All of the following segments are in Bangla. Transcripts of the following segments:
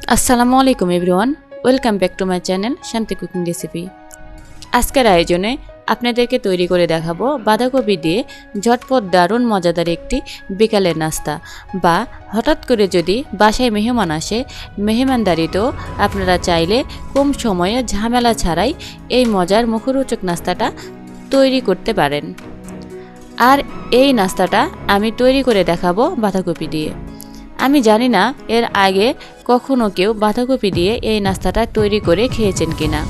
Assalamualikum everyone. Welcome back to my channel Shanti cooking recipe. আজকের আয়োজনে আপনাদেরকে তৈরি করে দেখাবো বাঁধাকপি দিয়ে ঝটপট দারুণ মজাদার একটি বিকালের নাস্তা বা হঠাৎ করে যদি বাসায় মেহমান আসে মেহমানদারিতেও আপনারা চাইলে কম সময়ে ঝামেলা ছাড়াই এই মজার মুখরোচক নাস্তাটা তৈরি করতে পারেন। আর এই নাস্তাটা আমি তৈরি করে দেখাবো বাঁধাকপি দিয়ে। আমি জানি না এর আগে কখনো কেউ বাঁধাকপি দিয়ে এই নাস্তাটা তৈরি করে খেয়েছেন কিনা।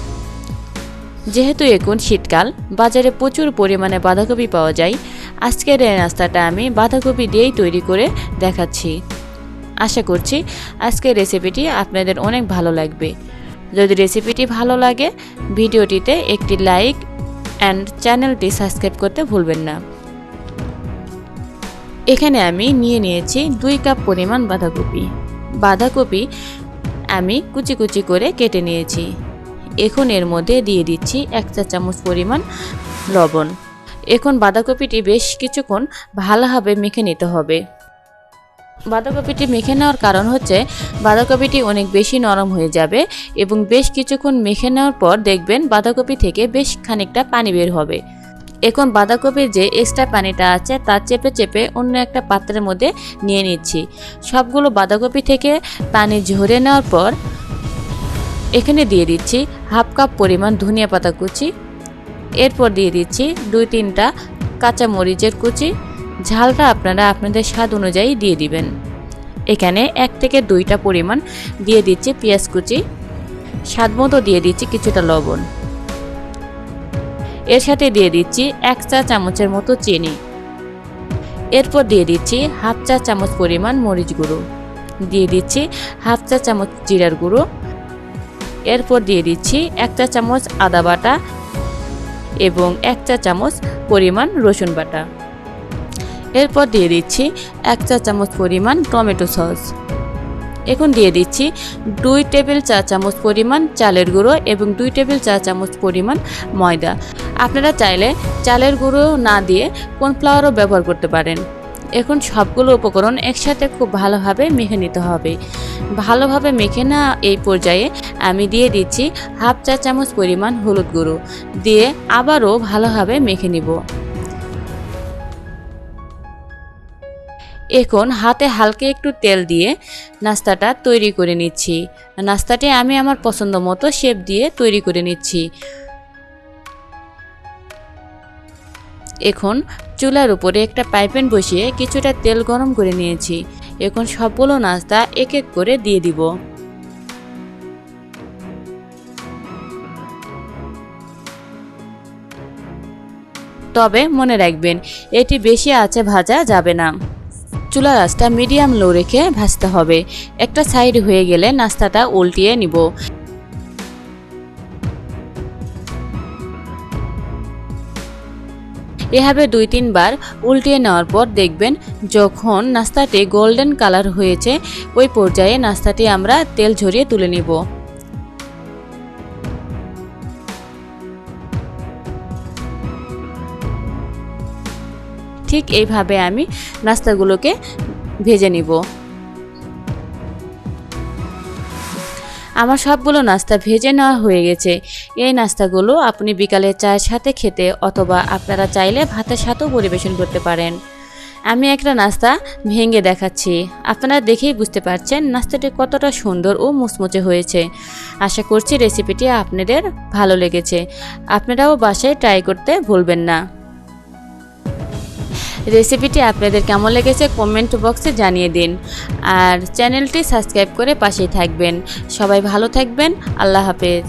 যেহেতু এখন শীতকাল, বাজারে প্রচুর পরিমাণে বাঁধাকপি পাওয়া যায়, আজকের এই নাস্তাটা আমি বাঁধাকপি দিয়েই তৈরি করে দেখাচ্ছি। আশা করছি আজকের রেসিপিটি আপনাদের অনেক ভালো লাগবে। যদি রেসিপিটি ভালো লাগে ভিডিওটিতে একটি লাইক অ্যান্ড চ্যানেলটি সাবস্ক্রাইব করতে ভুলবেন না। এখানে আমি নিয়েছি 2 কাপ পরিমাণ বাঁধাকপি আমি কুচি কুচি করে কেটে নিয়েছি। এখন এর মধ্যে দিয়ে দিচ্ছি 1 চা চামচ পরিমাণ লবণ। এখন বাঁধাকপিটি বেশ কিছুক্ষণ ভালোভাবে মেখে নিতে হবে। বাঁধাকপিটি মেখে নেওয়ার কারণ হচ্ছে বাঁধাকপিটি অনেক বেশি নরম হয়ে যাবে এবং বেশ কিছুক্ষণ মেখে নেওয়ার পর দেখবেন বাঁধাকপি থেকে বেশ খানিকটা পানি বের হবে। এখন বাঁধাকপির যে এক্সট্রা পানিটা আছে তা চেপে চেপে অন্য একটা পাত্রের মধ্যে নিয়ে নিচ্ছি। সবগুলো বাঁধাকপি থেকে পানি ঝরে নেওয়ার পর এখানে দিয়ে দিচ্ছি 1/2 কাপ পরিমাণ ধনিয়া পাতা কুচি। এরপর দিয়ে দিচ্ছি 2-3টা কাঁচা মরিচের কুচি। ঝালটা আপনারা আপনাদের স্বাদ অনুযায়ী দিয়ে দিবেন। এখানে 1 থেকে 2টা পরিমাণ দিয়ে দিচ্ছি পেঁয়াজ কুচি। স্বাদমতো দিয়ে দিচ্ছি কিছুটা লবণ। এর সাথে দিয়ে দিচ্ছি 1 চা চামচের মতো চিনি। এরপর দিয়ে দিচ্ছি 1/2 চা চামচ পরিমাণ মরিচ গুঁড়ো, দিয়ে দিচ্ছি 1/2 চা চামচ জিরার গুঁড়ো। এরপর দিয়ে দিচ্ছি 1 চা চামচ আদা বাটা এবং 1 চা চামচ পরিমাণ রসুন বাটা। এরপর দিয়ে দিচ্ছি 1 চা চামচ পরিমাণ টমেটো সস। এখন দিয়ে দিচ্ছি 2 টেবিল চা চামচ পরিমাণ চালের গুঁড়ো এবং 2 টেবিল চা চামচ পরিমাণ ময়দা। আপনারা চাইলে চালের গুঁড়ো না দিয়ে কর্নফ্লাওয়ারও ব্যবহার করতে পারেন। এখন সবগুলো উপকরণ একসাথে খুব ভালোভাবে মেখে নিতে হবে। ভালোভাবে মেখে না এই পর্যায়ে আমি দিয়ে দিচ্ছি 1/2 চা চামচ পরিমাণ হলুদ গুঁড়ো দিয়ে আবারও ভালোভাবে মেখে নিব। এখন হাতে হালকা একটু তেল দিয়ে নাস্তাটা তৈরি করে নিচ্ছি। নাস্তাটি আমি আমার পছন্দ মতো শেপ দিয়ে তৈরি করে নিচ্ছি। এখন চুলার উপরে একটা পাইপ্যান বসিয়ে কিছুটা তেল গরম করে নিয়েছি। এখন সবগুলো নাস্তা এক এক করে দিয়ে দিব। তবে মনে রাখবেন এটি বেশি আঁচে ভাজা যাবে না। চুলার আঁচটা মিডিয়াম লো রেখে ভাজতে হবে। একটা সাইড হয়ে গেলে নাস্তাটা উল্টিয়ে নিব। এভাবে 2-3 বার উল্টিয়ে নেওয়ার পর দেখবেন যখন নাস্তাটি গোল্ডেন কালার হয়েছে ওই পর্যায়ে নাস্তাটি আমরা তেল ঝরিয়ে তুলে নিব। ঠিক এইভাবে আমি নাস্তাগুলোকে ভেজে নিব। আমার সবগুলো নাস্তা ভেজে নেওয়া হয়ে গেছে। এই নাস্তাগুলো আপনি বিকালে চায়ের সাথে খেতে অথবা আপনারা চাইলে ভাতের সাথেও পরিবেশন করতে পারেন। আমি একটা নাস্তা ভেঙে দেখাচ্ছি। আপনারা দেখেই বুঝতে পারছেন নাস্তাটি কতটা সুন্দর ও মুচমুচে হয়েছে। আশা করছি রেসিপিটি আপনাদের ভালো লেগেছে। আপনারাও বাসায় ট্রাই করতে ভুলবেন না। রেসিপিটি আপনাদের কেমন লেগেছে কমেন্ট বক্সে জানিয়ে দিন আর চ্যানেলটি সাবস্ক্রাইব করে পাশেই থাকবেন। সবাই ভালো থাকবেন। আল্লাহ হাফেজ।